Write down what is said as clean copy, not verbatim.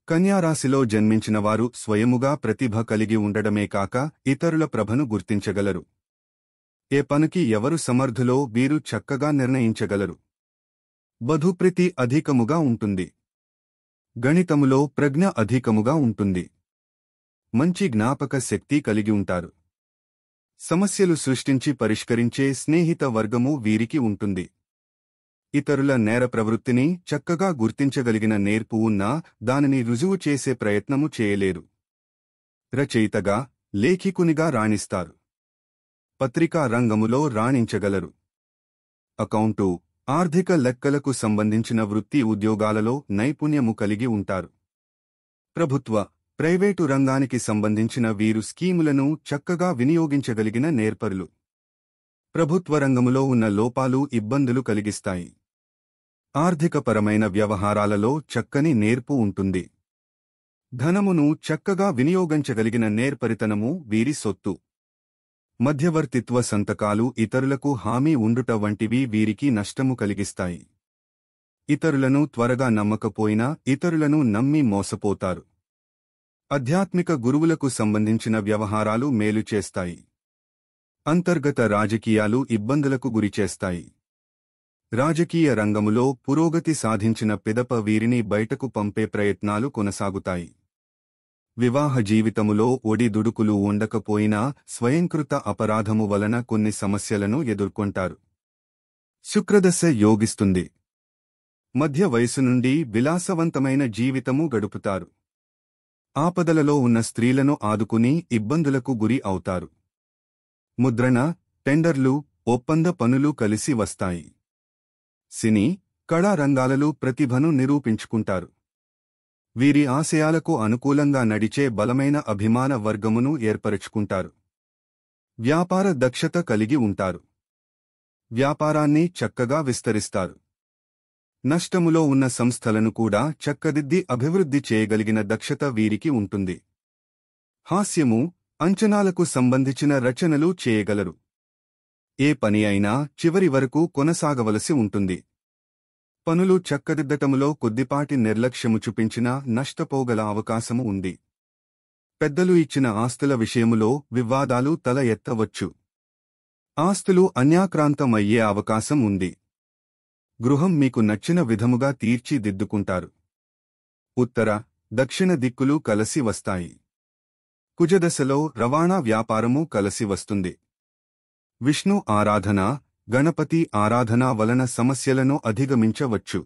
కన్యారాశిలో జన్మించిన వారు స్వయముగా ప్రతిభ కలిగి ఉండడమే కాక ఇతరుల ప్రభను గుర్తించగలరు. ఏ పనికి ఎవరు సమర్థులో వీరు చక్కగా నిర్ణయించగలరు. బధుప్రీతి అధికముగా ఉంటుంది. గణితములో ప్రజ్ఞ అధికముగా ఉంటుంది. మంచి జ్ఞాపక శక్తి కలిగి ఉంటారు. సమస్యలు సృష్టించి పరిష్కరించే స్నేహిత వర్గము వీరికి ఉంటుంది. ఇతరుల నేర ప్రవృత్తిని చక్కగా గుర్తించగలిగిన నేర్పు ఉన్నా దానిని రుజువు చేసే ప్రయత్నము చేయలేరు. రచయితగా, లేఖికునిగా రాణిస్తారు. పత్రికా రంగములో రాణించగలరు. అకౌంటు, ఆర్థిక లెక్కలకు సంబంధించిన వృత్తి ఉద్యోగాలలో నైపుణ్యము కలిగి ఉంటారు. ప్రభుత్వ, ప్రైవేటు రంగానికి సంబంధించిన వీరు స్కీములను చక్కగా వినియోగించగలిగిన నేర్పరులు. ప్రభుత్వ రంగములో ఉన్న లోపాలు ఇబ్బందులు కలిగిస్తాయి. ఆర్థికపరమైన వ్యవహారాలలో చక్కని నేర్పు ఉంటుంది. ధనమును చక్కగా వినియోగించగలిగిన నేర్పరితనము వీరి సొత్తు. మధ్యవర్తిత్వ సంతకాలు ఇతరులకు హామీ ఉండుట వంటివి వీరికి నష్టము కలిగిస్తాయి. ఇతరులను త్వరగా నమ్మకపోయినా ఇతరులను నమ్మి మోసపోతారు. ఆధ్యాత్మిక గురువులకు సంబంధించిన వ్యవహారాలు మేలు చేస్తాయి. అంతర్గత రాజకీయాలు ఇబ్బందులకు గురిచేస్తాయి. రాజకీయ రంగములో పురోగతి సాధించిన పిదప వీరిని బయటకు పంపే ప్రయత్నాలు కొనసాగుతాయి. వివాహ జీవితములో ఒడిదుడుకులు ఉండకపోయినా స్వయంకృత అపరాధము వలన కొన్ని సమస్యలను ఎదుర్కొంటారు. శుక్రదశ యోగిస్తుంది. మధ్య వయసు నుండి విలాసవంతమైన జీవితము గడుపుతారు. ఆపదలలో ఉన్న స్త్రీలను ఆదుకుని ఇబ్బందులకు గురి అవుతారు. ముద్రణ, టెండర్లు, ఒప్పంద పనులు కలిసి వస్తాయి. సినీ, కళా రంగాలలో ప్రతిభను నిరూపించుకుంటారు. వీరి ఆశయాలకు అనుకూలంగా నడిచే బలమైన అభిమాన వర్గమును ఏర్పరచుకుంటారు. వ్యాపార దక్షత కలిగి ఉంటారు. వ్యాపారాన్ని చక్కగా విస్తరిస్తారు. నష్టములో ఉన్న సంస్థలను కూడా చక్కదిద్ది అభివృద్ధి చేయగలిగిన దక్షత వీరికి ఉంటుంది. హాస్యము, అంచనాలకు సంబంధించిన రచనలు చేయగలరు. ఏ పని అయినా చివరి వరకు కొనసాగవలసి ఉంటుంది. పనులు చక్కదిద్దటములో కొద్దిపాటి నిర్లక్ష్యము చూపించినా నష్టపోగల అవకాశము ఉంది. పెద్దలు ఇచ్చిన ఆస్తుల విషయములో వివాదాలు తల ఎత్తవచ్చు. ఆస్తులు అన్యాక్రాంతమయ్యే అవకాశం ఉంది. గృహం మీకు నచ్చిన విధముగా తీర్చిదిద్దుకుంటారు. ఉత్తర, దక్షిణ దిక్కులు కలసి వస్తాయి. కుజదశలో రవాణా వ్యాపారము కలసి వస్తుంది. విష్ణు ఆరాధన, గణపతి ఆరాధన వలన సమస్యలను అధిగమించవచ్చు.